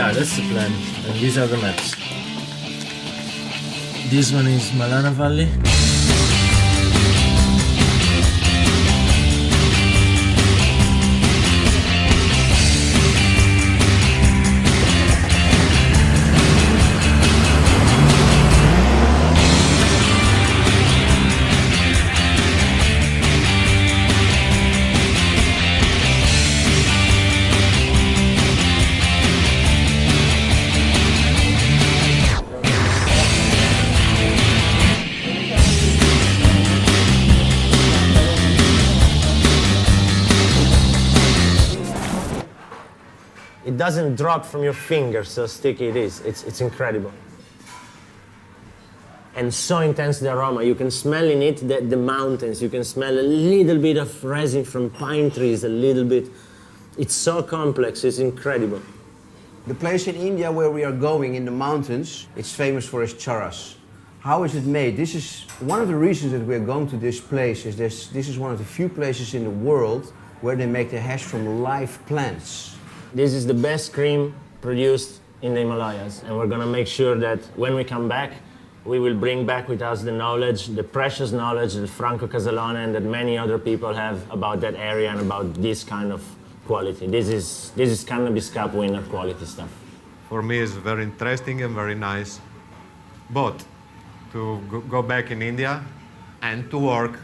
Yeah, that's the plan. And these are the maps. This one is Malana Valley. It doesn't drop from your fingers, so sticky it is. It's incredible. And so intense the aroma. You can smell in it the mountains. You can smell a little bit of resin from pine trees, a little bit. It's so complex, it's incredible. The place in India where we are going, in the mountains, it's famous for its charas. How is it made? This is one of the reasons that we're going to this place. Is this is one of the few places in the world where they make the hash from live plants. This is the best cream produced in the Himalayas, and we're gonna make sure that when we come back, we will bring back with us the knowledge, the precious knowledge that Franco Casalone and that many other people have about that area and about this kind of quality. This is Cannabis Cup winner quality stuff. For me, it's very interesting and very nice, both to go back in India and to work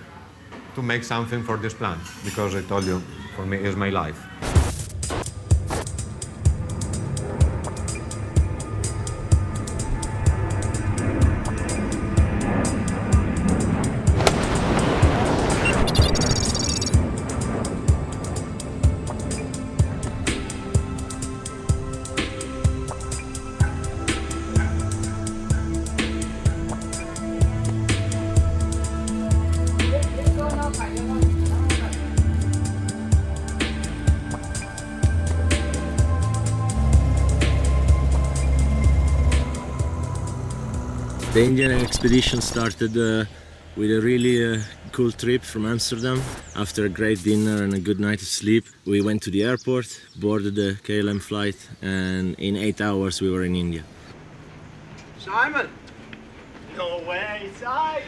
to make something for this plant, because I told you, for me, it's my life. The Indian expedition started with a really cool trip from Amsterdam. After a great dinner and a good night of sleep, we went to the airport, boarded the KLM flight, and in 8 hours we were in India. Simon! No way, Simon!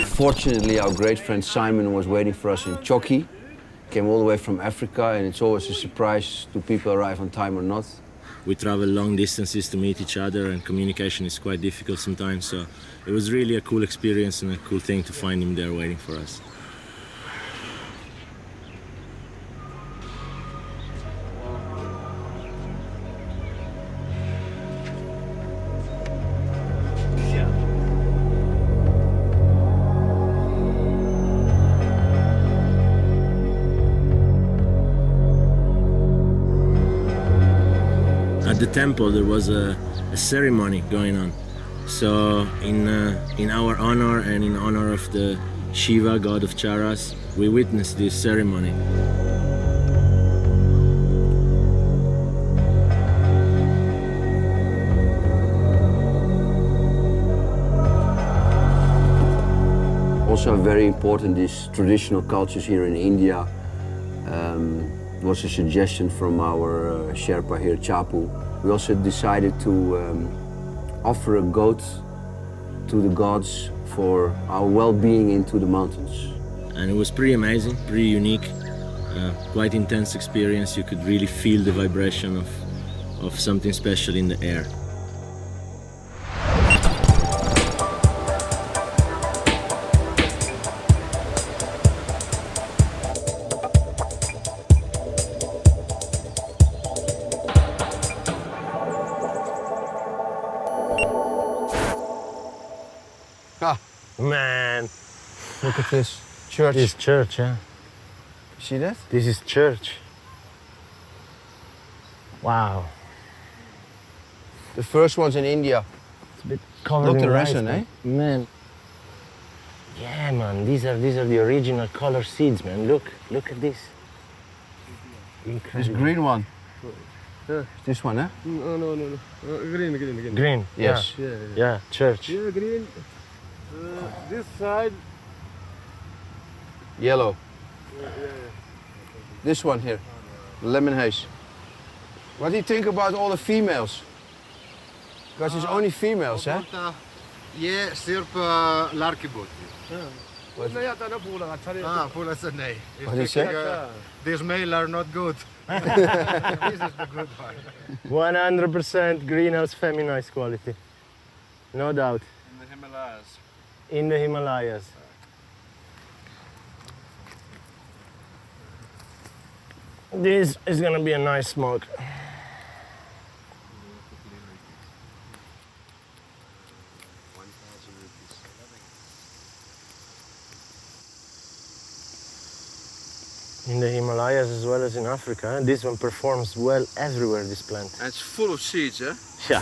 Fortunately, our great friend Simon was waiting for us in Choki. Came all the way from Africa, and it's always a surprise do people arrive on time or not. We travel long distances to meet each other, and communication is quite difficult sometimes, so it was really a cool experience and a cool thing to find him there waiting for us. At the temple there was a ceremony going on. So in our honor and in honor of the Shiva, god of Charas, we witnessed this ceremony. Also very important, these traditional cultures here in India. Was a suggestion from our Sherpa here, Chapu. We also decided to offer a goat to the gods for our well-being into the mountains. And it was pretty amazing, pretty unique, quite intense experience. You could really feel the vibration of something special in the air. Man, Look at this church. this church, yeah. You see that? This is church. Wow. The first one's in India. It's a bit covered Look in the rice, resin, man. Man. Yeah, man, these are the original color seeds, man. Look at this. This Incredible. green one. Yeah. This one, eh? No. Green. Green. Yes. Yeah, church. Yeah, green. This side. Yellow. This one here. Lemon haze. What do you think about all the females? Because it's only females, eh? Je sirp larki buti. Pula sa nej. What do you say? These male are not good. This is the good one. 100% greenhouse feminized quality. No doubt. In the Himalayas. In the Himalayas. This is gonna be a nice smoke. In the Himalayas as well as in Africa, this one performs well everywhere, this plant. And it's full of seeds, eh? Yeah.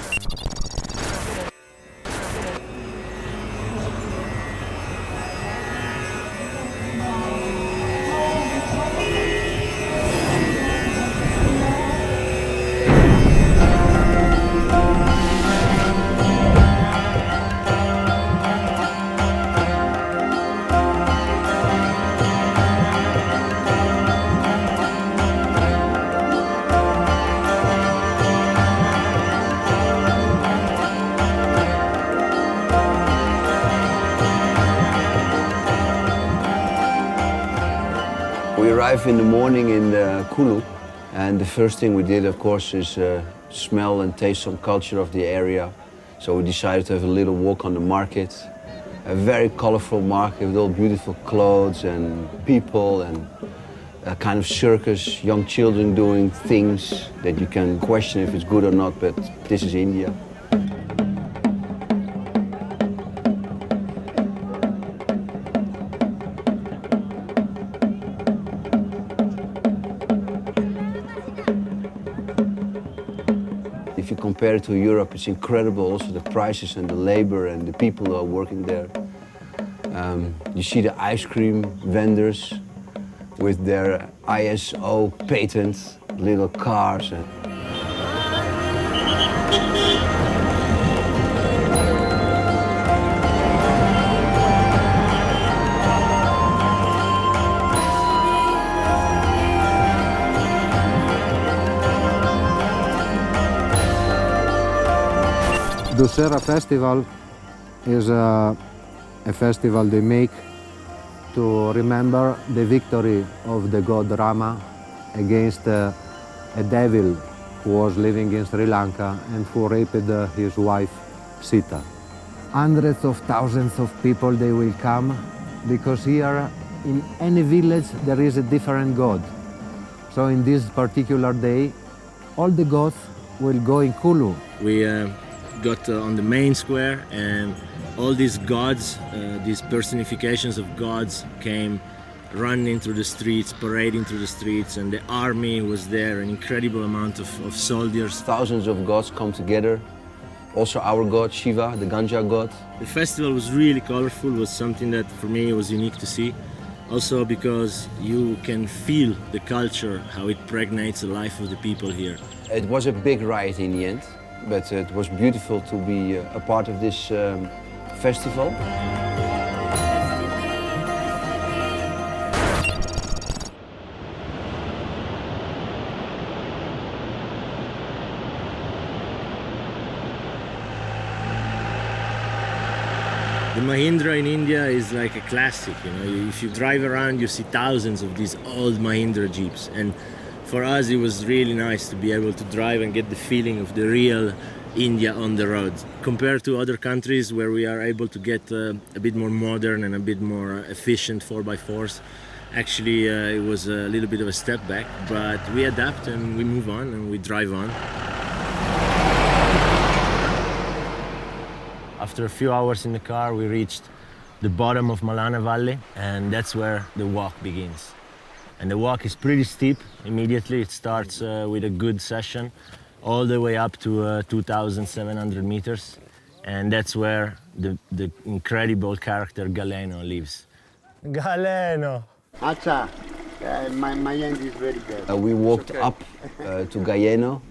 We arrive in the morning in Kulu, and the first thing we did, of course, is smell and taste some culture of the area. So we decided to have a little walk on the market, a very colorful market with all beautiful clothes and people and a kind of circus, young children doing things that you can question if it's good or not, but this is India. If you compare it to Europe, it's incredible, also the prices and the labor and the people who are working there. You see the ice cream vendors with their ISO patent little cars. Dussehra festival is a festival they make to remember the victory of the god Rama against a devil who was living in Sri Lanka and who raped his wife Sita. Hundreds of thousands of people they will come because here in any village there is a different god. So in this particular day all the gods will go in Kulu. We got on the main square, and all these gods, these personifications of gods came running through the streets, parading through the streets, and the army was there, an incredible amount of soldiers. Thousands of gods come together. Also our god Shiva, the Ganja god. The festival was really colorful, was something that for me was unique to see. Also because you can feel the culture, how it pregnates the life of the people here. It was a big riot in the end, but it was beautiful to be a part of this festival. The Mahindra in India is like a classic, you know. If you drive around, you see thousands of these old Mahindra Jeeps. And for us, it was really nice to be able to drive and get the feeling of the real India on the road. Compared to other countries where we are able to get a bit more modern and a bit more efficient 4x4s, actually it was a little bit of a step back, but we adapt and we move on and we drive on. After a few hours in the car, we reached the bottom of Malana Valley, and that's where the walk begins. And the walk is pretty steep. Immediately it starts with a good session, all the way up to 2,700 meters. And that's where the incredible character Galeno lives. Galeno! Acha, my end is very bad. We walked up to Galeno,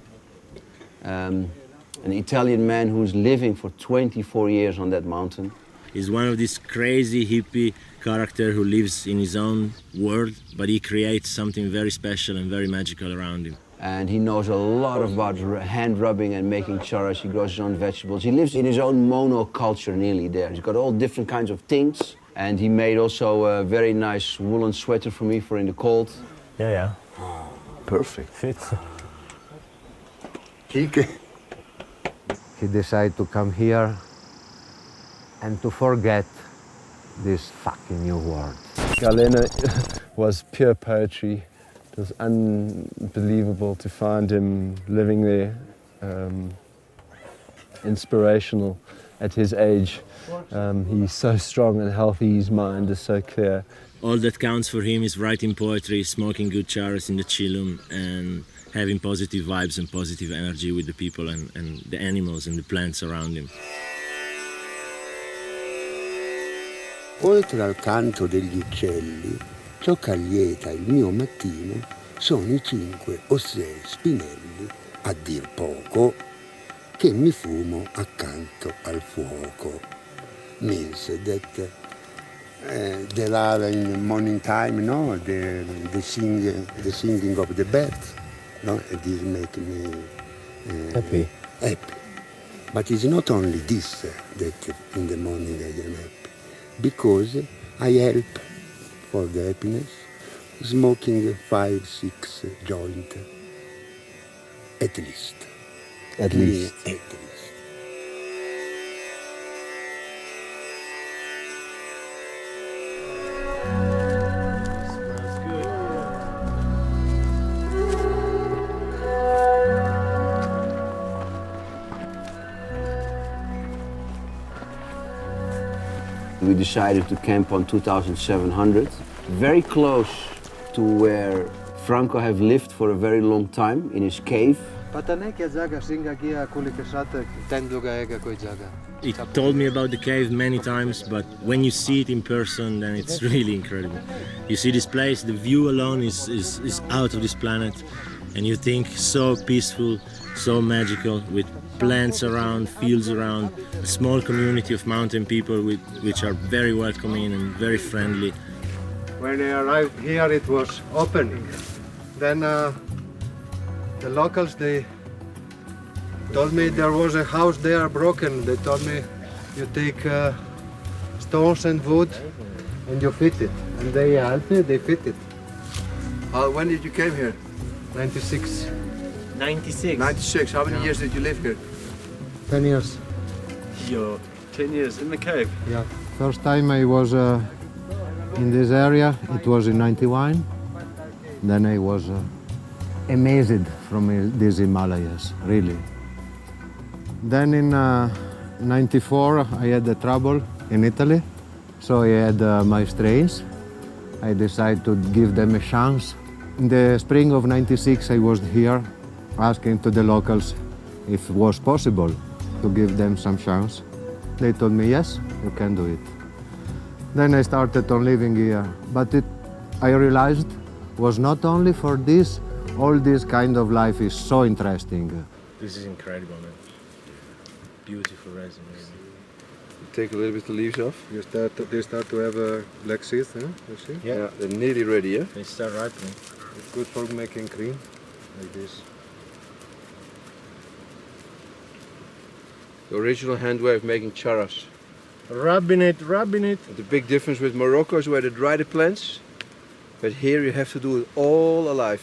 an Italian man who's living for 24 years on that mountain. He's one of these crazy hippie character who lives in his own world, but he creates something very special and very magical around him. And he knows a lot about hand rubbing and making charas. He grows his own vegetables. He lives in his own monoculture nearly there. He's got all different kinds of things. And he made also a very nice woolen sweater for me for in the cold. Yeah. Perfect. Fits. He decided to come here and to forget this fucking new world. Galena was pure poetry. It was unbelievable to find him living there, inspirational at his age. He's so strong and healthy, his mind is so clear. All that counts for him is writing poetry, smoking good charas in the chillum, and having positive vibes and positive energy with the people and the animals and the plants around him. Oltre al canto degli uccelli, ciò che allieta il mio mattino sono i 5 o 6 spinelli, a dir poco, che mi fumo accanto al fuoco. Means that there are in the morning time, no, the singing of the birds, no, and this makes me Happy. happy. But it's not only this that in the morning I am happy, because I help for the happiness smoking 5-6 joints at least. At least. At least. We decided to camp on 2,700, very close to where Franco have lived for a very long time, in his cave. He told me about the cave many times, but when you see it in person, then it's really incredible. You see this place, the view alone is out of this planet, and you think so peaceful, so magical, with plants around, fields around, a small community of mountain people which are very welcoming and very friendly. When I arrived here, it was opening. Then the locals, they told me there was a house there broken. They told me you take stones and wood and you fit it. And they helped me, they fit it. When did you came here? 96. 96. 96. How many years did you live here? 10 years. You're 10 years in the cave. Yeah. First time I was in this area, it was in 91. Then I was amazed from these Himalayas, really. Then in 94, I had the trouble in Italy. So I had my strains. I decided to give them a chance. In the spring of 96, I was here asking to the locals if it was possible to give them some chance. They told me, yes, you can do it. Then I started on living here. But I realized was not only for this, all this kind of life is so interesting. This is incredible, man. Beautiful resin. Take a little bit of the leaves off. They start to have black seeds, huh? You see? Yeah, they're nearly ready, yeah? They start ripening. It's good for making cream, like this. The original hand way of making charas. Rubbing it. The big difference with Morocco is where they dry the plants, but here you have to do it all alive.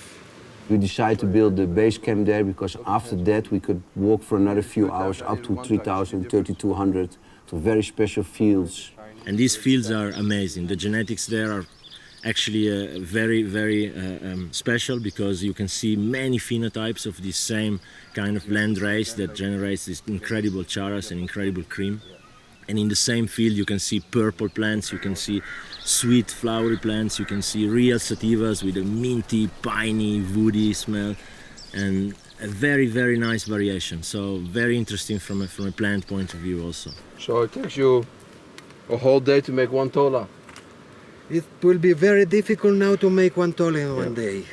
We decided to build the base camp there because after that we could walk for another few hours up to 3,000, 3,200 to very special fields. And these fields are amazing. The genetics there are actually very, very special because you can see many phenotypes of this same kind of land race that generates these incredible charas and incredible cream. And in the same field you can see purple plants, you can see sweet flowery plants, you can see real sativas with a minty, piney, woody smell, and a very, very nice variation. So very interesting from a plant point of view also. So it takes you a whole day to make one tola. It will be very difficult now to make one tola in one day.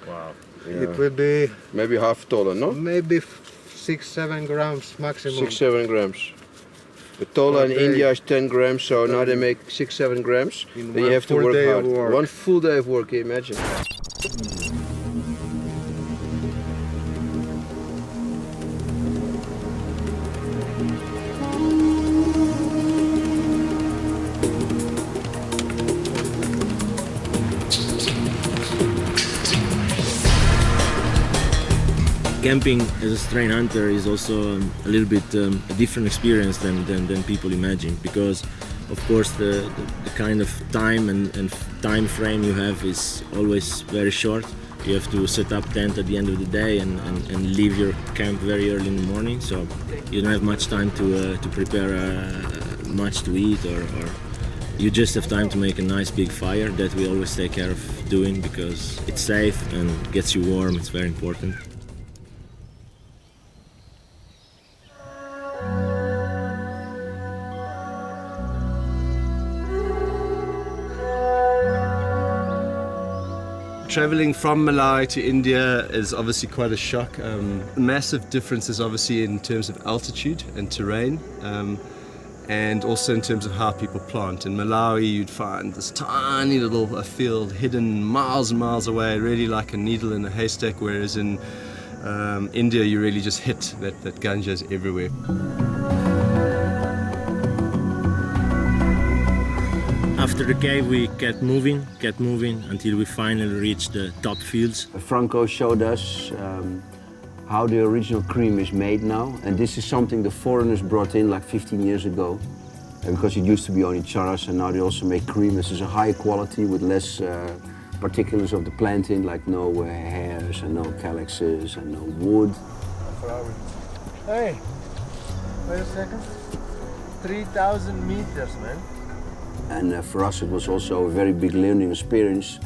Wow. Yeah. It will be Maybe half tola, no? maybe 6-7 grams maximum. 6-7 grams. The tola in Per day. India is 10 grams, so now they make 6-7 grams. In Then you one have to full work day of hard. work. One full day of work, can you imagine? Camping as a strain hunter is also a little bit a different experience than people imagine, because of course the kind of time and time frame you have is always very short. You have to set up tent at the end of the day and leave your camp very early in the morning, so you don't have much time to prepare much to eat, or you just have time to make a nice big fire that we always take care of doing, because it's safe and gets you warm. It's very important. Traveling from Malawi to India is obviously quite a shock. Massive differences obviously in terms of altitude and terrain, and also in terms of how people plant. In Malawi you'd find this tiny little field hidden miles and miles away, really like a needle in a haystack, whereas in India you really just hit that ganja is everywhere. After the cave we kept moving until we finally reached the top fields. Franco showed us how the original cream is made now, and this is something the foreigners brought in like 15 years ago, because it used to be only charas, and now they also make cream. This is a high quality with less particulars of the planting, like no hairs and no calyxes and no wood. Hey, wait a second. 3,000 meters, man. And for us it was also a very big learning experience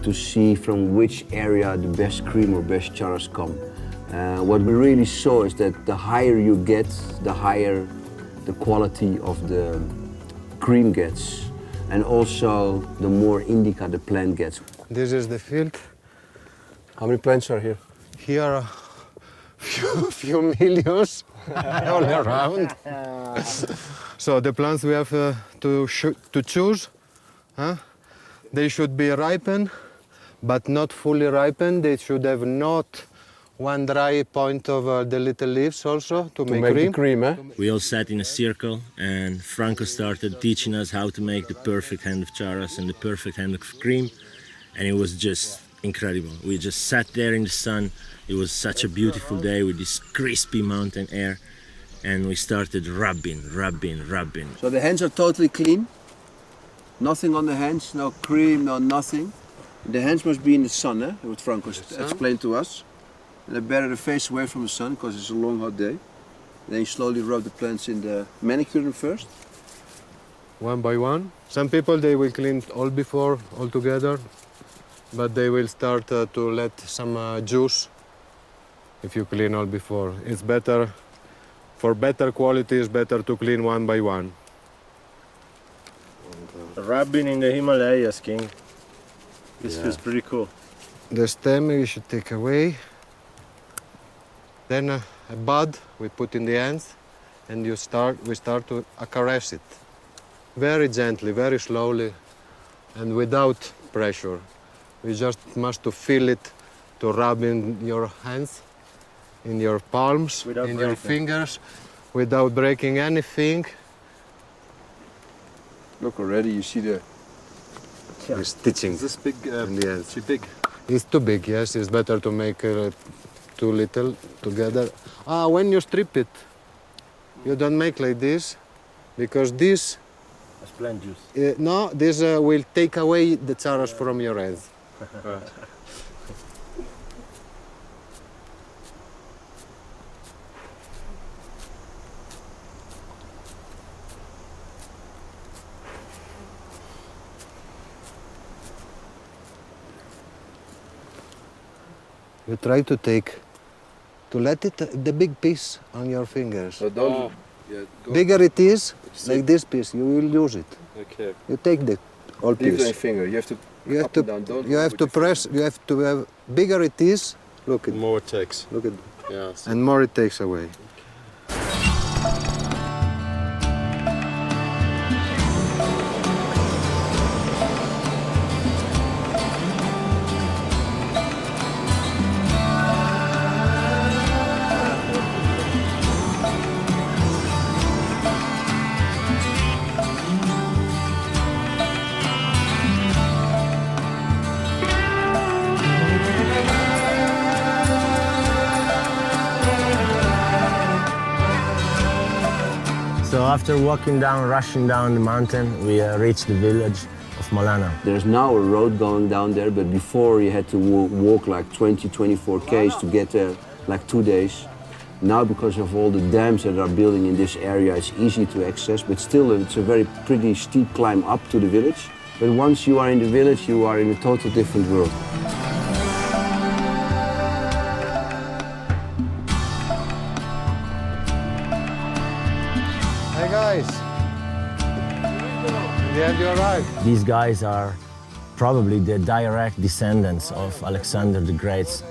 to see from which area the best cream or best charas come. What we really saw is that the higher you get, the higher the quality of the cream gets, and also the more indica the plant gets. This is the field. How many plants are here? Here are few millions all around. So the plants we have to choose, they should be ripened, but not fully ripened. They should have not one dry point of the little leaves also to make cream. The cream, eh? We all sat in a circle and Franco started teaching us how to make the perfect hand of charas and the perfect hand of cream, and it was just incredible. We just sat there in the sun. It was such a beautiful day with this crispy mountain air, and we started rubbing. So the hands are totally clean, nothing on the hands, no cream, no nothing. The hands must be in the sun, what Franco explained to us. And they better the face away from the sun because it's a long hot day. Then you slowly rub the plants in the manicure them first. One by one. Some people they will clean all before, all together, but they will start to let some juice if you clean all before. It's better, for better quality, it's better to clean one by one. Rubbing in the Himalayas, King. This feels pretty cool. The stem you should take away. Then a bud we put in the hands, and we start to caress it. Very gently, very slowly, and without pressure. We just must to feel it, to rub in your hands, in your palms, in your fingers, without breaking anything. Look, already you see the Stitching. Is this big in the end. too big? It's too big, yes. It's better to make too little together. When you strip it, you don't make like this, because this... That's plant juice. No, this will take away the charas from your hands. You try to let it, the big piece on your fingers. So don't, Bigger it is, like this piece, you will lose it. Okay. You take the whole Leave piece. the finger. You have to. You have up to, and down. Don't you have to press, you have to have, bigger it is, look at, More it takes. look at, Yeah. and more it takes away. So after walking down, rushing down the mountain, we reached the village of Malana. There's now a road going down there, but before you had to walk like 20, 24 km to get there, like 2 days. Now, because of all the dams that are building in this area, it's easy to access, but still it's a very pretty steep climb up to the village. But once you are in the village, you are in a total different world. Hey guys, in the end you arrived. These guys are probably the direct descendants of Alexander the Great's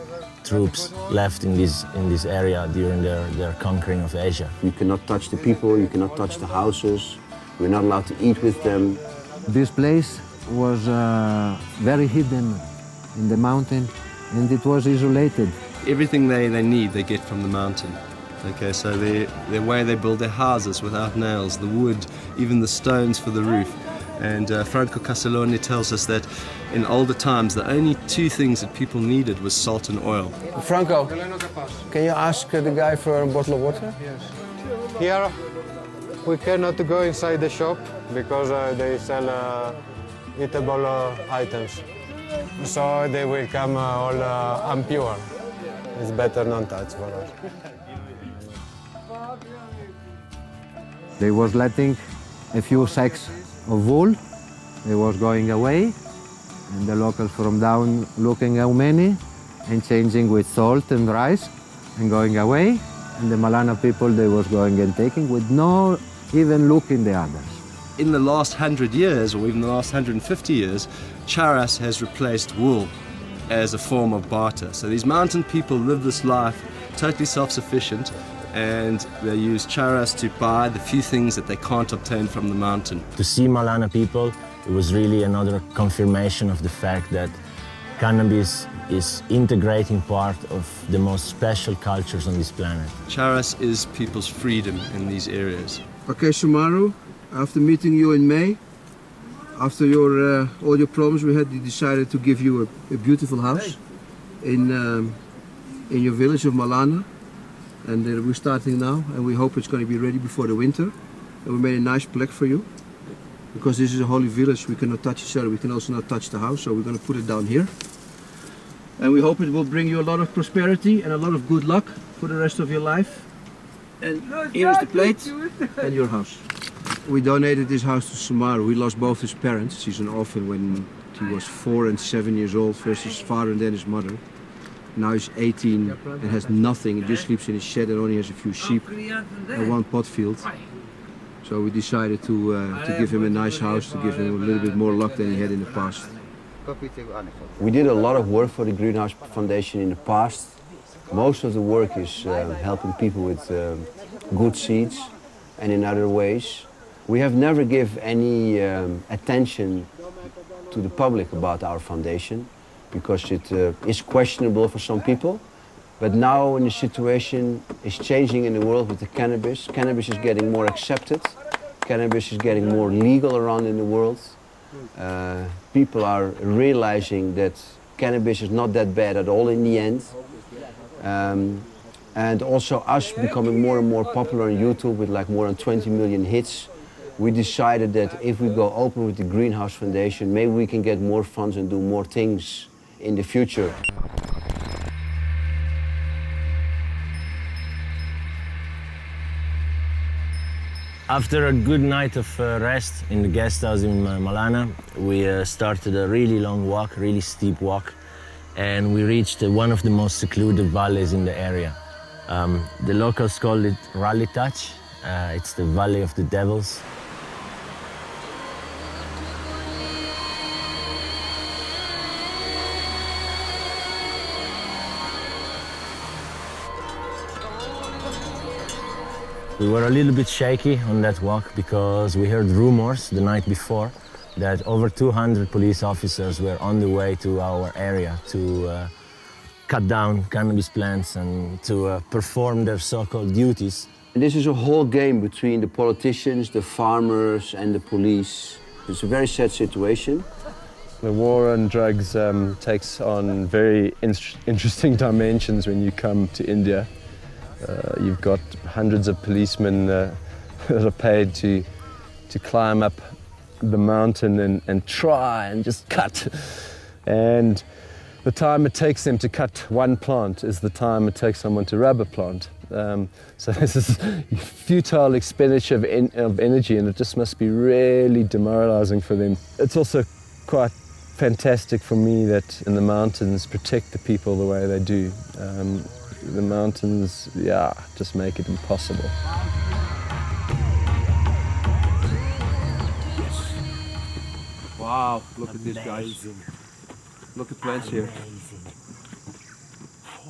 troops left in this area during their conquering of Asia. You cannot touch the people, you cannot touch the houses, we're not allowed to eat with them. This place was very hidden in the mountain, and it was isolated. Everything they need, they get from the mountain. Okay, so the way they build their houses without nails, the wood, even the stones for the roof. And Franco Casalone tells us that in older times, the only two things that people needed was salt and oil. Franco, can you ask the guy for a bottle of water? Yes. Here we cannot go inside the shop because they sell eatable items. So they will come all impure. It's better not touch for us. They was letting a few sacks of wool. They was going away, and the locals from down looking how many, and changing with salt and rice, and going away. And the Malana people, they was going and taking with no even looking the others. In the last 100 years, or even the last 150 years, charas has replaced wool as a form of barter. So these mountain people live this life totally self-sufficient, and they use charas to buy the few things that they can't obtain from the mountain. To see Malana people, it was really another confirmation of the fact that cannabis is integrating part of the most special cultures on this planet. Charas is people's freedom in these areas. Okay, Sumaru, after meeting you in May, after your all your problems we had, we decided to give you a beautiful house in your village of Malana. And we're starting now, and we hope it's going to be ready before the winter. And we made a nice plaque for you. Because this is a holy village, we cannot touch each other, we can also not touch the house, so we're going to put it down here. And we hope it will bring you a lot of prosperity and a lot of good luck for the rest of your life. And here is the plate and your house. We donated this house to Sumaru. We lost both his parents. He's an orphan when he was 4 and 7 years old, first his father and then his mother. Now he's 18 and has nothing. He just sleeps in his shed and only has a few sheep and one pot field. So we decided to give him a nice house, to give him a little bit more luck than he had in the past. We did a lot of work for the Greenhouse Foundation in the past. Most of the work is helping people with good seeds and in other ways. We have never given any attention to the public about our foundation, because it is questionable for some people. But now when the situation is changing in the world with the cannabis is getting more accepted, cannabis is getting more legal around in the world. People are realizing that cannabis is not that bad at all in the end. And also us becoming more and more popular on YouTube with like more than 20 million hits. We decided that if we go open with the Greenhouse Foundation, maybe we can get more funds and do more things in the future. After a good night of rest in the guest house in Malana, we started a really long walk, really steep walk, and we reached one of the most secluded valleys in the area. The locals call it Ralitach. It's the Valley of the Devils. We were a little bit shaky on that walk because we heard rumors the night before that over 200 police officers were on the way to our area to cut down cannabis plants and to perform their so-called duties. This is a whole game between the politicians, the farmers and the police. It's a very sad situation. The war on drugs takes on very interesting dimensions when you come to India. You've got hundreds of policemen that are paid to climb up the mountain and try and just cut. And the time it takes them to cut one plant is the time it takes someone to rub a plant. So this is futile expenditure of energy, and it just must be really demoralizing for them. It's also quite fantastic for me that in the mountains protect the people the way they do. The mountains, yeah, just make it impossible. Wow, look at this, guys. Look at plants here.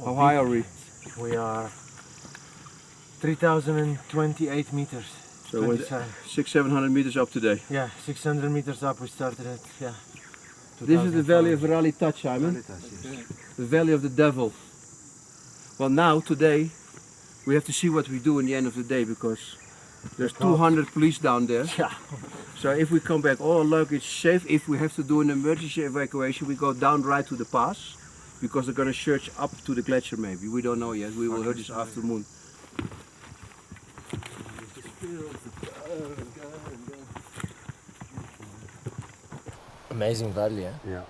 How high are we? We are 3,028 meters. So we're 600-700 meters up today. Yeah, 600 meters up we started at, yeah. This is the valley of Rally Touch, Simon. The valley of the devil. Well, now, today, we have to see what we do in the end of the day, because there's 200 police down there. Yeah. So if we come back, all our luggage safe. If we have to do an emergency evacuation, we go down right to the pass, because they're going to search up to the glacier maybe. We don't know yet. We will hear this afternoon. Amazing valley, eh? Yeah.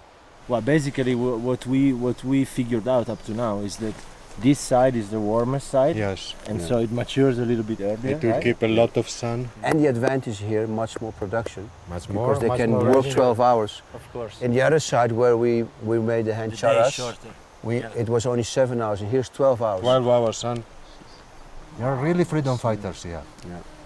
Well, basically what we figured out up to now is that this side is the warmest side. Yes. And so it matures a little bit earlier. It will keep a lot of sun. And the advantage here, much more production. Much more. Because they Much can more work rain. 12 hours. Of course. In the other side where we made the hand The day is charas, shorter. it was only 7 hours, and here's 12 hours. 12 hours sun. You're really freedom fighters here.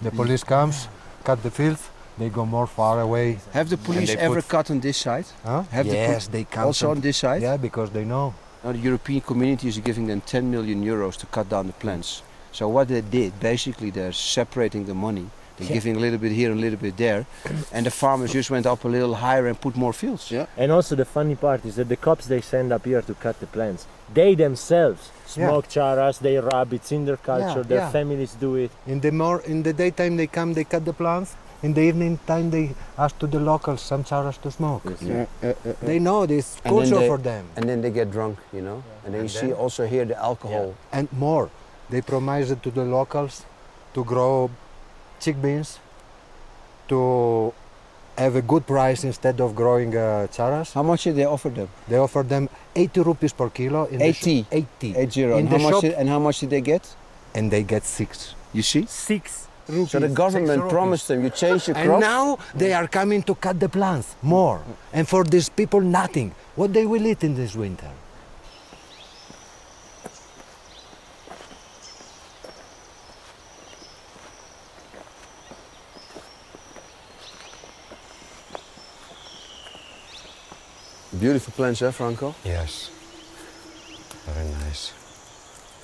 The police comes, cut the field, they go more far away. Have the police ever cut on this side? Huh? Have Yes, they come. Also on this side? Yeah, because they know. Now the European community is giving them 10 million euros to cut down the plants. So what they did, basically they're separating the money. They're giving a little bit here and a little bit there. And the farmers just went up a little higher and put more fields. Yeah. And also the funny part is that the cops they send up here to cut the plants, they themselves smoke charas, they rub, it's in their culture, their families do it. In the daytime they come, they cut the plants. In the evening time they ask to the locals some charas to smoke. They know this culture for them. And then they get drunk, you know. And then you see also here the alcohol. And more, they promise it to the locals to grow chickpeas, to have a good price instead of growing charas. How much did they offer them? They offer them 80 rupees per kilo. In 80? 80. 80. In And the how, shop, and how much did they get? and they get 6. You see? 6 So the government promised them, you change your And crop. now they are coming to cut the plants more. And for these people, nothing. What they will eat in this winter? Beautiful plants, eh, Franco? Yes. Very nice.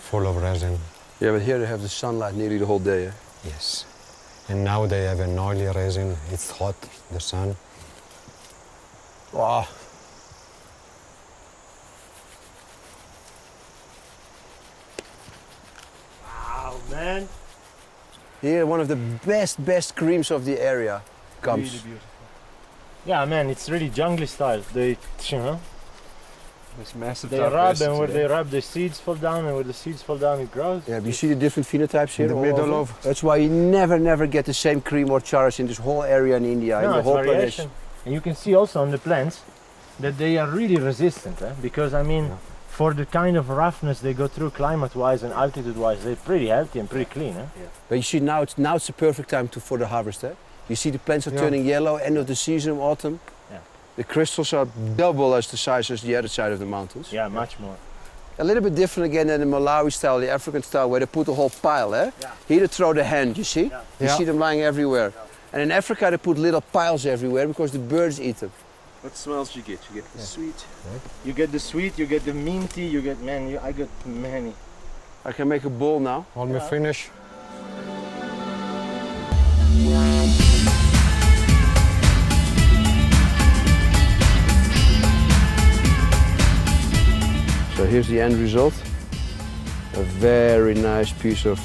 Full of resin. Yeah, but here they have the sunlight nearly the whole day. Eh? Yes. And now they have an oily resin. It's hot, the sun. Wow. Wow, man. Here, one of the best creams of the area comes. Really beautiful. Yeah, man, it's really jungly style. They, you know, This massive they rub, and where they rub, the seeds fall down, and where the seeds fall down, it grows. Yeah, but you see the different phenotypes here? In the all middle over? of- That's why you never get the same cream or charas in this whole area in India, in No, the it's whole variation. place. And you can see also on the plants that they are really resistant, because I mean, for the kind of roughness they go through climate-wise and altitude-wise, they're pretty healthy and pretty clean. But you see now it's the perfect time for the harvest. Eh? You see the plants are turning yellow, end of the season, autumn. Yeah. The crystals are double as the size as the other side of the mountains. Yeah, much more. A little bit different again than the Malawi style, the African style, where they put a whole pile. Eh? Yeah. Here they throw the hand, you see? Yeah. You see them lying everywhere. And in Africa they put little piles everywhere because the birds eat them. What smells you get? You get the sweet. You get the sweet, you get the minty, you get, man, I got many. I can make a bowl now. Want me finish? So here's the end result. A very nice piece of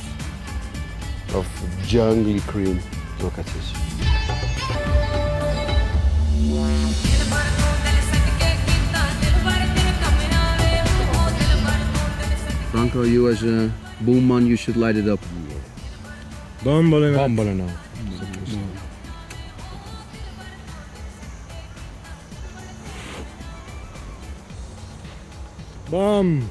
jungly cream. Look at this. Franco, you as a boomman, you should light it up. Bombolino. Bombolino. Bomb.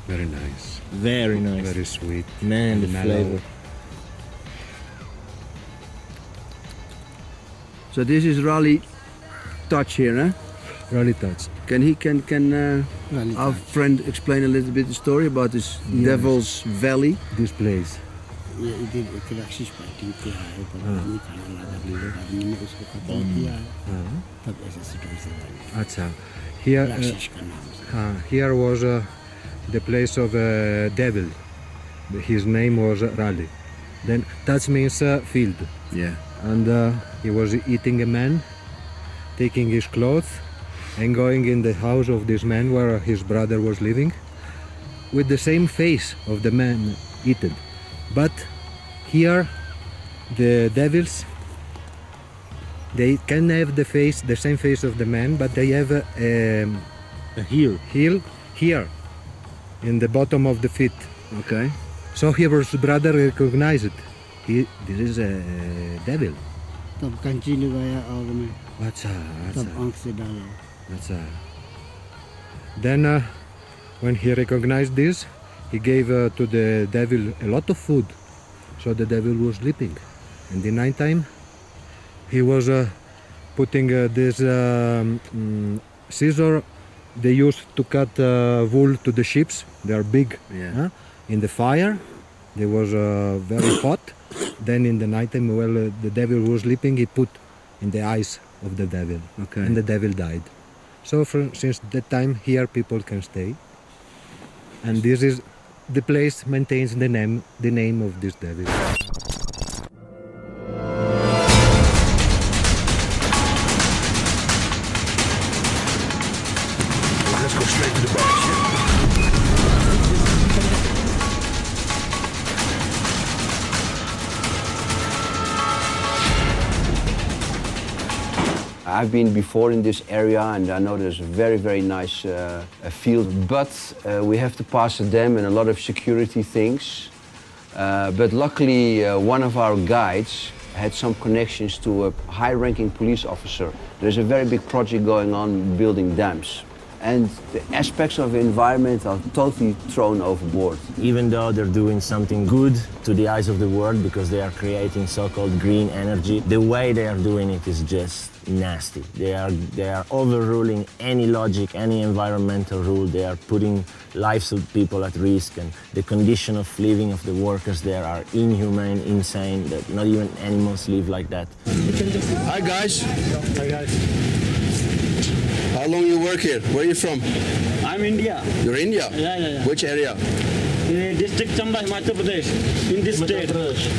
Very nice. Very nice. Very sweet. Man, the mellow. flavor. So this is Raleigh touch here, huh? Really touched. Can our friend explain a little bit the story about this Devil's Valley? This place. Acha. Here was the place of a devil. His name was Raleigh. Then that means field. Yeah. And he was eating a man, taking his clothes and going in the house of this man where his brother was living with the same face of the man eaten. But here the devils, they can have the same face of the man, but they have a heel here in the bottom of the feet. Okay. So his brother recognized it. This is a devil. Then when he recognized this, he gave to the devil a lot of food. So the devil was sleeping. And the night time, he was putting this scissor they used to cut wool to the sheep. They are big. Yeah. In the fire, they was very hot. Then in the night time, while the devil was sleeping, he put in the eyes of the devil. Okay. And the devil died. So since that time, here people can stay. And this is the place maintains the name of this devil. Let's go straight to the bar. I've been before in this area and I know there's a very, very nice field, but we have to pass a dam and a lot of security things. But luckily one of our guides had some connections to a high-ranking police officer. There's a very big project going on building dams. And the aspects of the environment are totally thrown overboard. Even though they're doing something good to the eyes of the world because they are creating so-called green energy, the way they are doing it is just nasty. They are overruling any logic, any environmental rule. They are putting lives of people at risk, and the condition of living of the workers there are inhumane, insane, that not even animals live like that. Hi guys. Hi guys. How long you work here? Where are you from? I'm India. You're India? Yeah. Which area? District Chamba, Himachal Pradesh. In this state.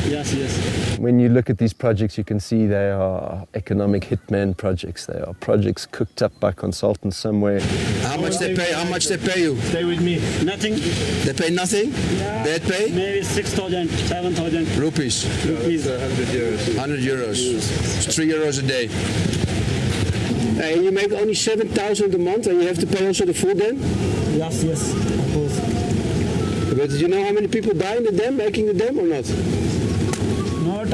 Yes. When you look at these projects, you can see they are economic hitman projects. They are projects cooked up by consultants somewhere. How much they pay? How much they pay you? Stay with me. Nothing. They pay nothing? Yeah. Bad pay? Maybe 6,000, 7,000 rupees. 100 euros. 100 euros. It's 3 euros a day. And you make only 7,000 a month, and you have to pay also the food then? Yes, of course. But do you know how many people die in the dam, making the dam or not? Not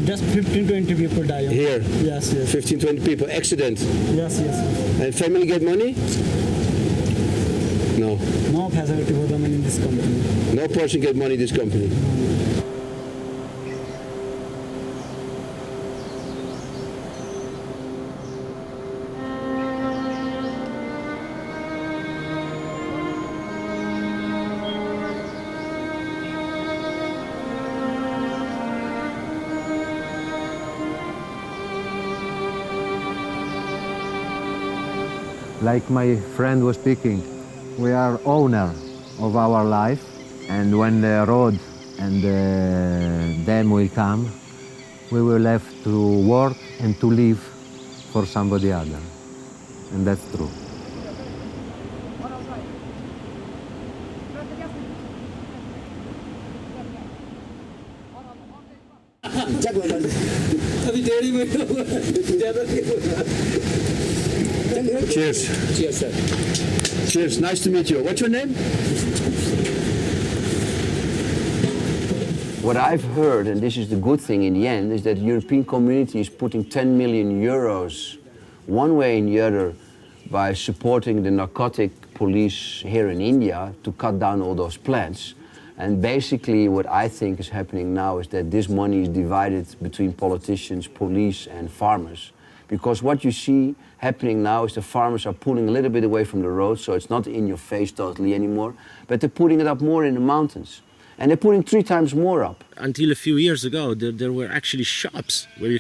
just 15-20 people die. Here? Yes. 15-20 people, accident? Yes. And family get money? No. No facility for them in this company. No person get money in this company? Like my friend was speaking, we are owner of our life, and when the road and the dam will come, we will have to work and to live for somebody other. And that's true. Cheers. Cheers, sir. Cheers. Nice to meet you. What's your name? What I've heard, and this is the good thing in the end, is that the European community is putting 10 million euros one way and the other by supporting the narcotic police here in India to cut down all those plants. And basically what I think is happening now is that this money is divided between politicians, police and farmers. Because what you see happening now is the farmers are pulling a little bit away from the road, so it's not in your face totally anymore, but they're putting it up more in the mountains. And they're putting 3 times more up. Until a few years ago, there were actually shops where you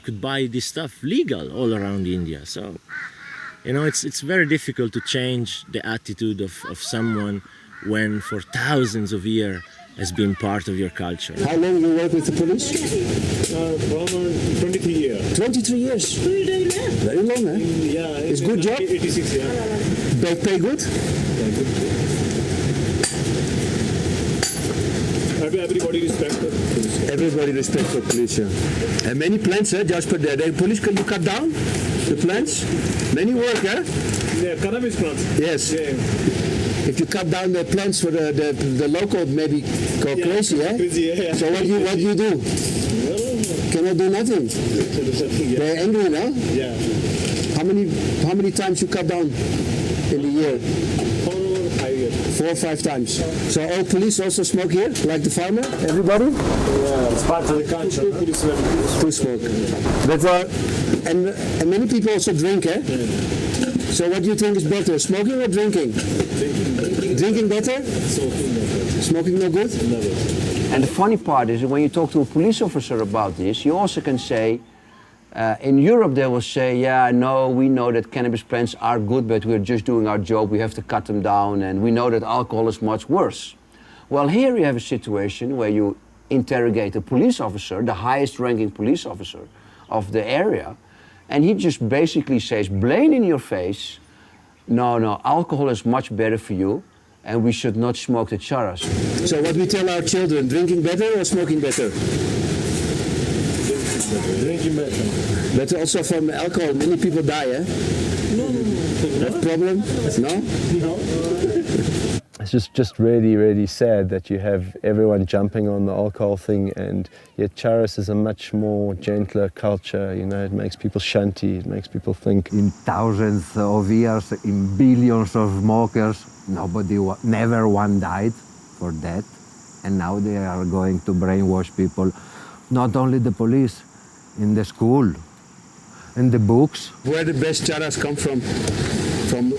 could buy this stuff legal all around India. So, you know, it's very difficult to change the attitude of someone when for thousands of years has been part of your culture. How long you work with the police? For 23 years. 23 years. Very long, eh? Yeah. It's good job? 86, yeah. Pay good? Yeah, good. Everybody respect the police. Everybody respect for police, yeah. And many plants, just for the police, can you cut down the plants? Many work, eh? Yeah, cannabis plants. Yes. Yeah. If you cut down the plants for the local, maybe go crazy, eh? Crazy, yeah. So what do you do? Cannot do nothing. Yeah. They're angry, no? Yeah. How many times you cut down in the year? 5 years. 4 or 5 times. So all police also smoke here, like the farmer? Everybody? Yeah, it's part of the culture. To smoke. But and many people also drink, eh? Yeah. So what do you think is better, smoking or drinking? Drinking better? Smoking better. Smoking no good? No good. And the funny part is that when you talk to a police officer about this, you also can say, in Europe they will say, yeah, no, we know that cannabis plants are good, but we're just doing our job, we have to cut them down, and we know that alcohol is much worse. Well, here you have a situation where you interrogate a police officer, the highest ranking police officer of the area, and he just basically says, plain in your face, no, alcohol is much better for you, and we should not smoke the charas. So what we tell our children, drinking better or smoking better? Drinking better. But also from alcohol, many people die, eh? No. That problem? No? No. It's just really, really sad that you have everyone jumping on the alcohol thing, and yet charas is a much more gentler culture, you know, it makes people shanty, it makes people think. In thousands of years, in billions of smokers, never one died for that. And now they are going to brainwash people, not only the police, in the school, in the books. Where the best charas come from? From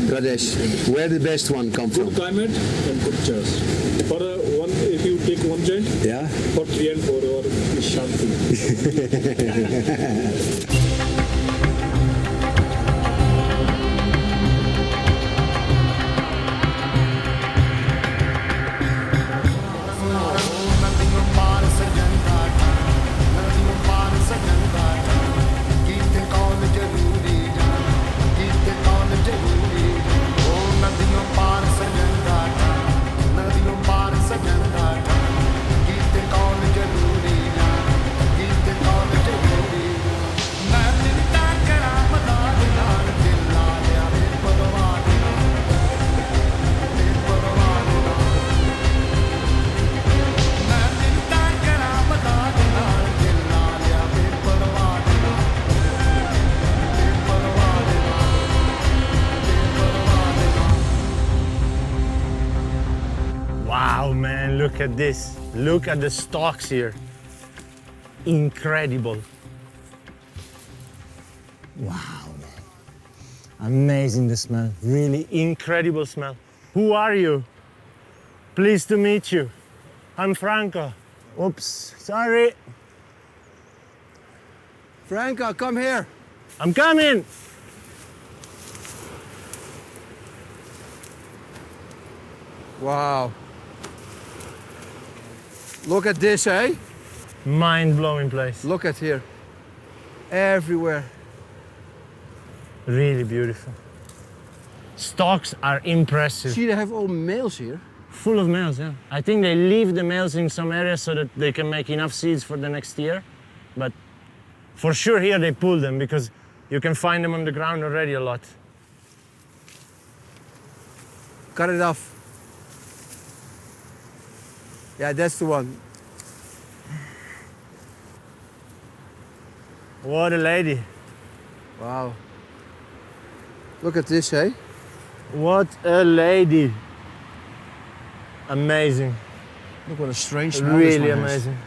Pradesh. Where the best one come from? Good climate and good chairs. For if you take one joint, yeah, for 3 and 4 hours, it's shanty. Wow, man, look at this. Look at the stalks here. Incredible. Wow, man. Amazing the smell. Really incredible smell. Who are you? Pleased to meet you. I'm Franco. Oops, sorry. Franco, come here. I'm coming. Wow. Look at this, eh? Mind-blowing place. Look at here. Everywhere. Really beautiful. Stalks are impressive. See, they have all males here. Full of males, yeah. I think they leave the males in some areas so that they can make enough seeds for the next year. But for sure here they pull them because You can find them on the ground already a lot. Cut it off. Yeah, that's the one. What a lady. Wow. Look at this, hey? What a lady. Amazing. Look what a strange smell Really this one has. amazing.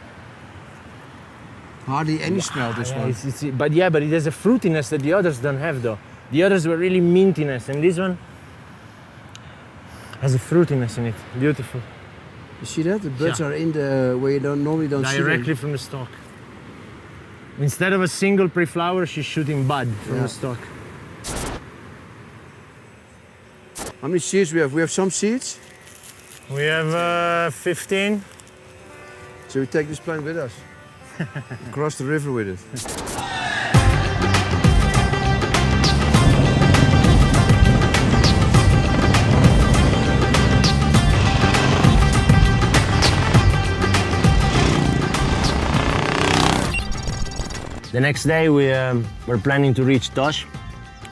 Hardly any smell, this Yeah, one. but it has a fruitiness that the others don't have though. The others were really mintiness, and this one has a fruitiness in it. Beautiful. You see that? The buds Yeah. are in the where you normally don't see Directly them. from the stalk. Instead of a single pre-flower, she's shooting bud from Yeah. the stalk. How many seeds we have? We have some seeds. We have 15. So we take this plant with us. Cross the river with it. The next day we're planning to reach Tosh,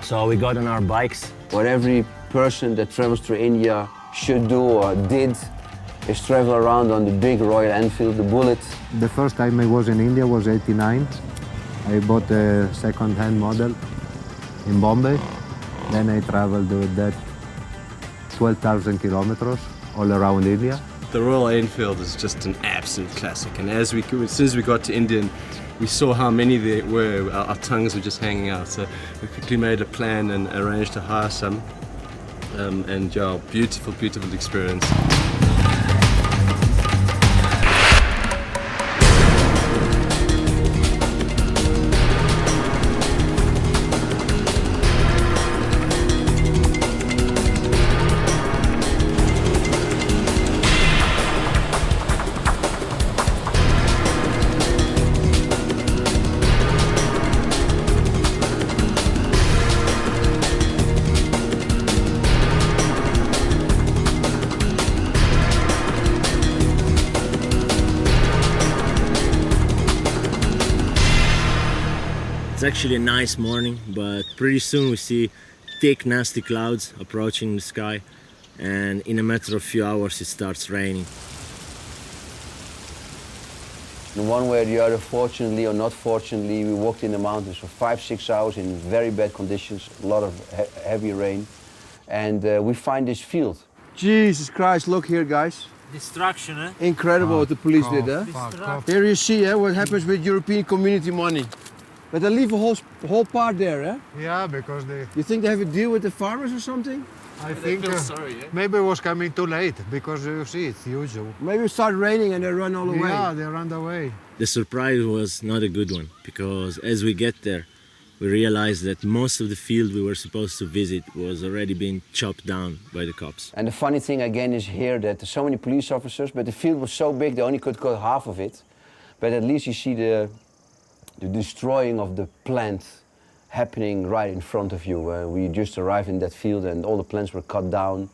so we got on our bikes. What every person that travels through India should do or did is travel around on the big Royal Enfield, the Bullet. The first time I was in India was '89. I bought a second-hand model in Bombay. Then I traveled with that 12,000 kilometers all around India. The Royal Enfield is just an absolute classic, and as soon as we got to India, we saw how many there were. Our tongues were just hanging out, so we quickly made a plan and arranged to hire some. And yeah, beautiful, beautiful experience. It's actually a nice morning, but pretty soon we see thick, nasty clouds approaching the sky, and in a matter of few hours it starts raining. In one way or the other, fortunately or not fortunately, we walked in the mountains for 5-6 hours in very bad conditions, a lot of heavy rain, and we find this field. Jesus Christ, look here, guys. Destruction, eh? Incredible what the police did, eh? Here you see what happens with European community money. But they leave a whole part there, eh? Yeah, because they. You think they have a deal with the farmers or something? I think maybe it was coming too late because you see it's usual. Maybe it started raining and they run all away. Yeah, they ran away. The surprise was not a good one, because as we get there, we realized that most of the field we were supposed to visit was already being chopped down by the cops. And the funny thing again is here that there's so many police officers, but the field was so big they only could cut half of it. But at least you see the destroying of the plant happening right in front of you. We just arrived in that field and all the plants were cut down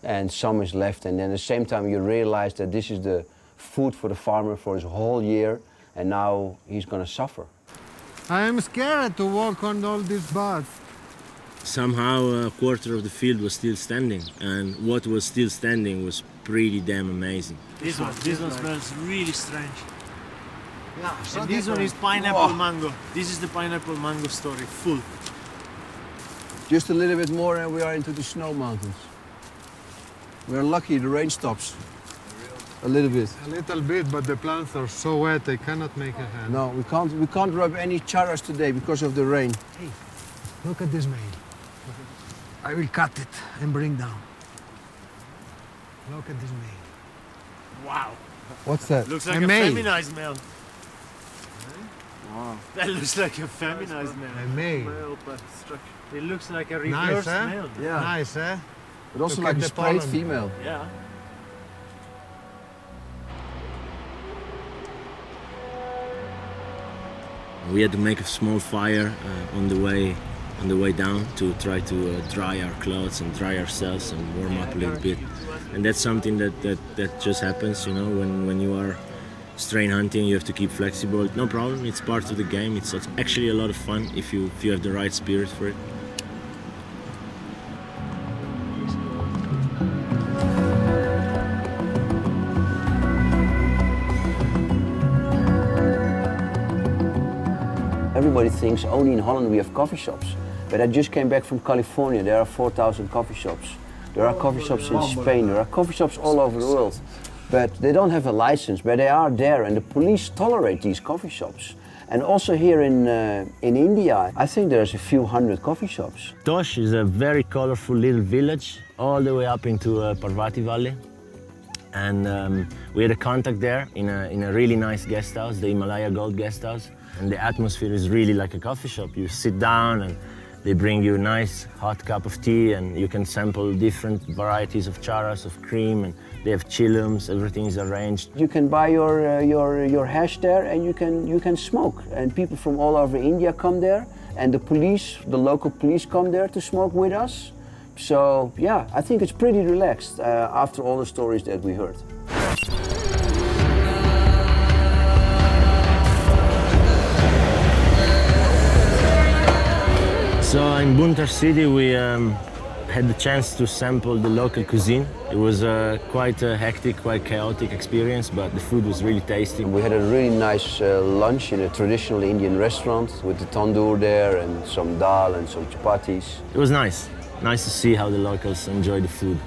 and some is left, and then at the same time you realize that this is the food for the farmer for his whole year, and now he's gonna suffer. I am scared to walk on all these buds. Somehow a quarter of the field was still standing, and what was still standing was pretty damn amazing. This one smells really strange. And this one is pineapple mango. This is the pineapple mango story, full. Just a little bit more and we are into the snow mountains. We're lucky the rain stops. A little bit. A little bit, but the plants are so wet they cannot make a hand. No, we can't rub any charas today because of the rain. Hey, look at this male. I will cut it and bring down. Look at this male. Wow. What's that? Looks like a feminized male. Wow. That looks like a feminized male. A male. It looks like a reverse male. Yeah. Nice, eh? But also Look like at a the sprayed pollen. female. Yeah. We had to make a small fire on the way down to try to dry our clothes and dry ourselves and warm up a little bit. And that's something that just happens, you know, when you are strain hunting, you have to keep flexible. No problem, it's part of the game. It's actually a lot of fun if you have the right spirit for it. Everybody thinks only in Holland we have coffee shops. But I just came back from California. There are 4,000 coffee shops. There are coffee shops in Spain. There are coffee shops all over the world. But they don't have a license, but they are there, and the police tolerate these coffee shops. And also here in India, I think there's a few hundred coffee shops. Tosh is a very colorful little village all the way up into Parvati Valley. And we had a contact there in a really nice guest house, the Himalaya Gold Guest House. And the atmosphere is really like a coffee shop. You sit down and they bring you a nice hot cup of tea, and you can sample different varieties of charas, of cream, and they have chillums, everything is arranged. You can buy your hash there, and you can smoke. And people from all over India come there, and the local police come there to smoke with us. So yeah, I think it's pretty relaxed after all the stories that we heard. So in Buntar city we had the chance to sample the local cuisine. It was quite a hectic, quite chaotic experience, but the food was really tasty. We had a really nice lunch in a traditional Indian restaurant with the tandoor there and some dal and some chapatis. It was nice. Nice to see how the locals enjoy the food.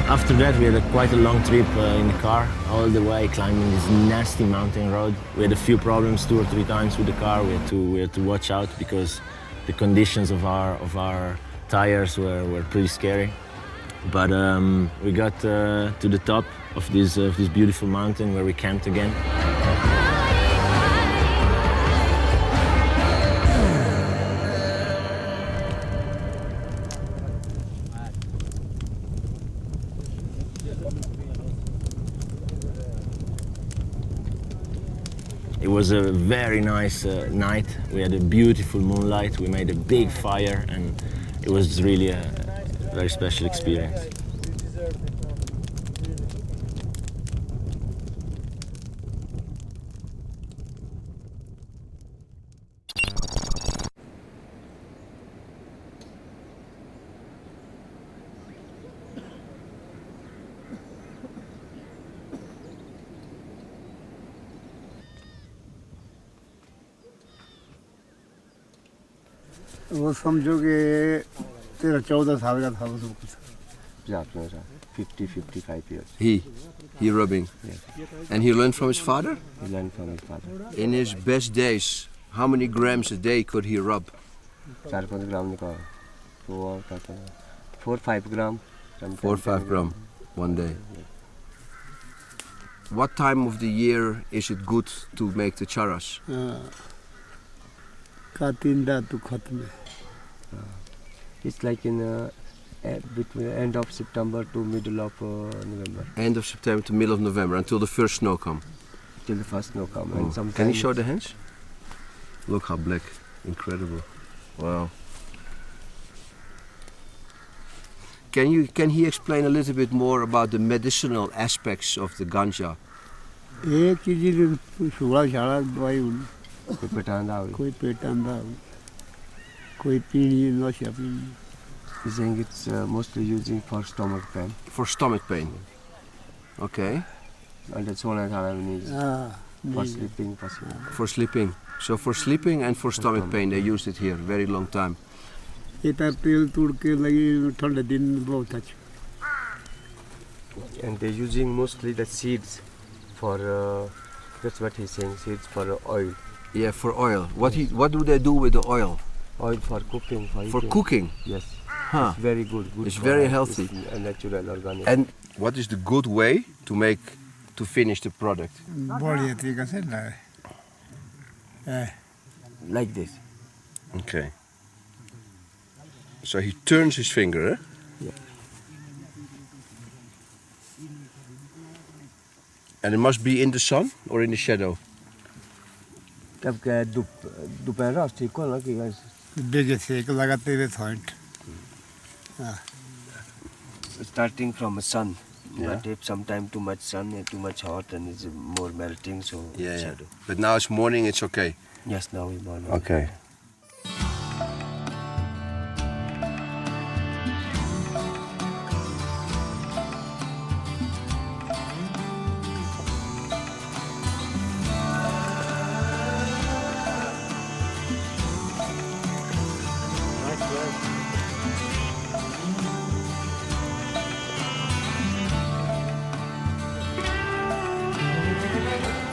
After that, we had quite a long trip in the car, all the way climbing this nasty mountain road. We had a few problems 2 or 3 times with the car. We had to watch out because the conditions of our tires were pretty scary. But we got to the top of this beautiful mountain where we camped again. It was a very nice night. We had a beautiful moonlight. We made a big fire, and it was really a very special experience. वो समझो कि 13-14 साल का था वो सब कुछ. 50-55 years. He rubbing. Yes. And he learned from his father? He learned from his father. In his best days, how many grams a day could he rub? 4-5 gram. 4-5 gram. 4-5 gram one day. What time of the year is it good to make the charas? It's like in between end of September to middle of November. End of September to middle of November, until the first snow comes. Till the first snow comes. Oh. Can you show the hands? Look how black. Incredible. Wow. Can he explain a little bit more about the medicinal aspects of the ganja? He's saying it's mostly using for stomach pain. For stomach pain? Okay. And that's one for sleeping. For sleeping. So for sleeping and for stomach pain, they used it here, very long time. And they're using mostly the seeds for, that's what he's saying, seeds for oil. Yeah, for oil. What do they do with the oil? Oil for cooking. For cooking? Yes. Huh. It's very good. It's very healthy. It's natural, organic. And what is the good way to finish the product? Like this. Okay. So he turns his finger, eh? Yeah. And it must be in the sun or in the shadow? Starting from a sun. But if sometimes too much sun and too much hot and it's more melting, so shadow. But now it's morning, it's okay? Yes, now it's morning. Okay.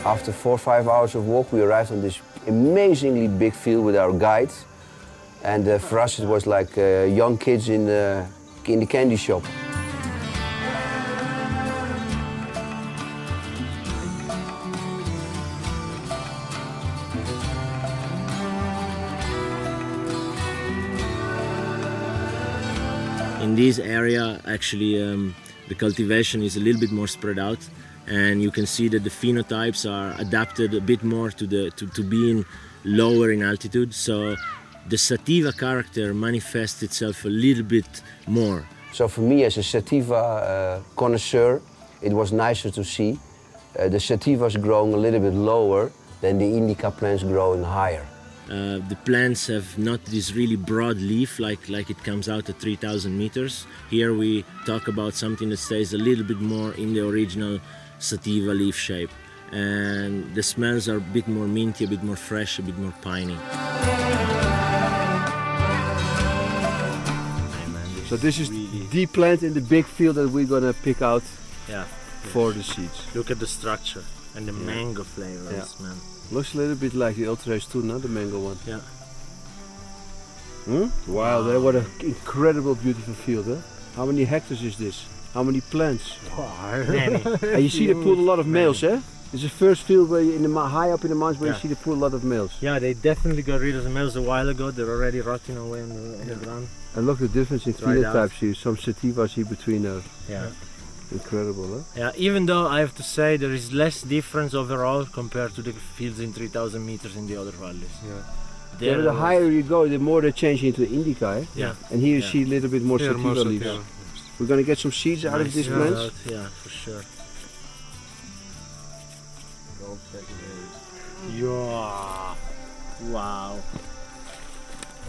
After 4 or 5 hours of walk, we arrived on this amazingly big field with our guide. And for us, it was like young kids in the candy shop. In this area, actually, the cultivation is a little bit more spread out, and you can see that the phenotypes are adapted a bit more to being lower in altitude. So the sativa character manifests itself a little bit more. So for me, as a sativa connoisseur, it was nicer to see the sativas growing a little bit lower than the indica plants growing higher. The plants have not this really broad leaf like it comes out at 3,000 meters. Here we talk about something that stays a little bit more in the original sativa leaf shape. And the smells are a bit more minty, a bit more fresh, a bit more piney. So this is the plant in the big field that we're gonna pick out for the seeds. Look at the structure and the mango flavors, man. Looks a little bit like the Ultra too, not the mango one. Yeah. Wow, what an incredible, beautiful field, huh? How many hectares is this? How many plants? Many. And you see they pulled a lot of males, eh? It's the first field where you, high up in the mountains where you see they pull a lot of males. Yeah, they definitely got rid of the males a while ago. They're already rotting away on the ground. And look at the difference in phenotypes here. Some sativas here between us. Yeah. Incredible, huh? Yeah, even though I have to say there is less difference overall compared to the fields in 3,000 meters in the other valleys. Yeah, but the higher you go, the more they change into indica, eh? Yeah. And here you see a little bit more sativa leaves. We're gonna get some seeds out of these plants. Yeah, for sure. Yeah. Wow.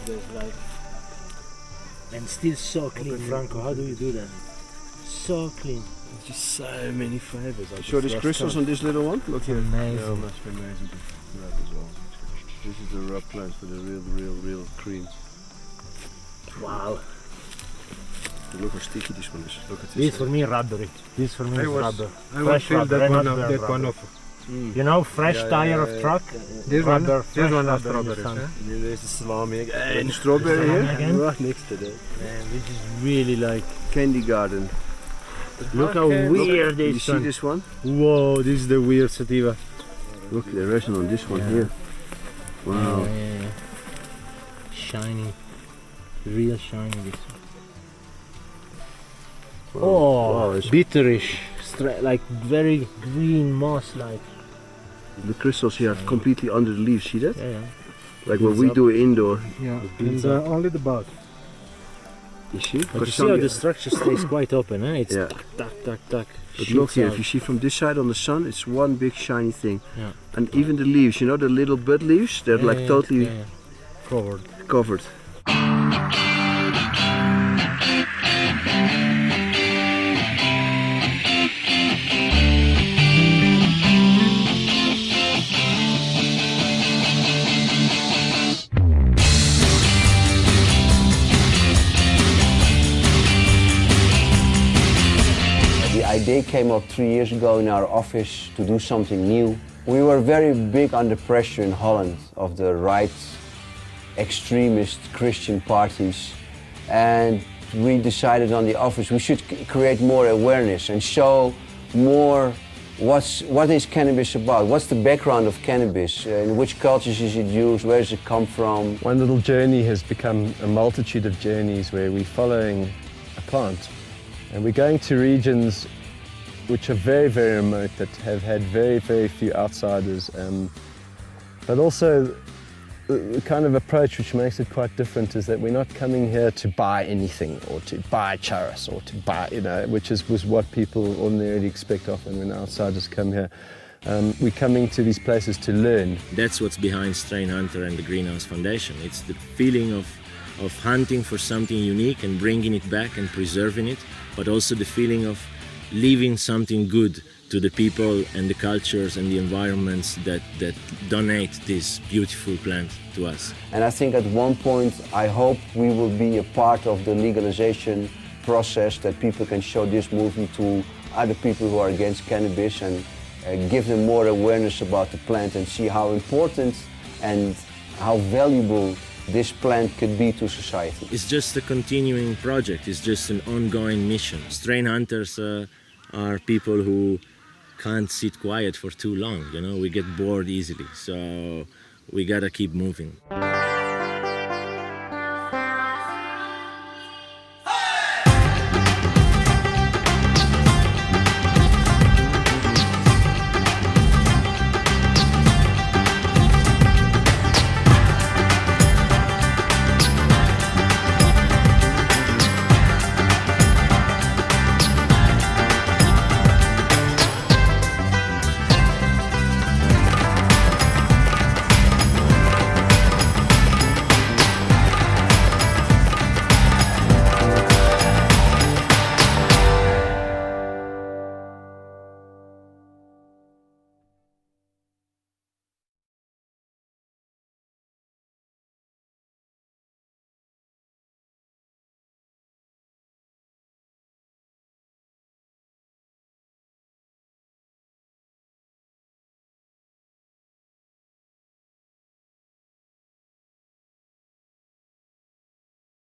There's like, and still so clean, Franco. How do you do that? So clean. Just so many flavors. Sure, there's crystals on this little one. Look here. Amazing. Yeah, must be amazing to grab as well. This is the rough plants for the real cream. Wow. Look how sticky this one is. Look at this. This for me rubbery. This for me is rubber. I was feel that one of. You know, fresh tire of truck. This one rubber, of strawberries. There's the salami again. And strawberry here. Again. Right next to that. Man, this is really like candy garden. Look how weird this you see this one? Whoa, this is the weird sativa. Look, the resin on this one here. Wow. Yeah. Shiny. Real shiny this one. Wow. Oh, wow, it's bitterish. Like very green moss-like. The crystals here are completely under the leaves, see that? Yeah. Like what we do indoor. Yeah, and only the bud. You see? But you see how the structure stays quite open, eh? It's tuck. But look here, if you see from this side on the sun, it's one big shiny thing. Yeah. And even the leaves, you know, the little bud leaves, they're like totally covered. The idea came up 3 years ago in our office to do something new. We were very big under pressure in Holland of the right extremist Christian parties, and we decided on the office we should create more awareness and show more what is cannabis about, what's the background of cannabis, in which cultures is it used, where does it come from. One little journey has become a multitude of journeys where we're following a plant and we're going to regions which are very, very remote, that have had very, very few outsiders, but also the kind of approach which makes it quite different is that we're not coming here to buy anything or to buy charas or to buy, which was what people ordinarily expect often when outsiders come here. We're coming to these places to learn. That's what's behind Strain Hunter and the Greenhouse Foundation. It's the feeling of hunting for something unique and bringing it back and preserving it, but also the feeling of leaving something good to the people and the cultures and the environments that donate this beautiful plant to us. And I think at one point, I hope we will be a part of the legalization process, that people can show this movie to other people who are against cannabis and give them more awareness about the plant and see how important and how valuable this plant could be to society. It's just a continuing project, it's just an ongoing mission. Strain hunters are people who can't sit quiet for too long, we get bored easily, so we gotta keep moving.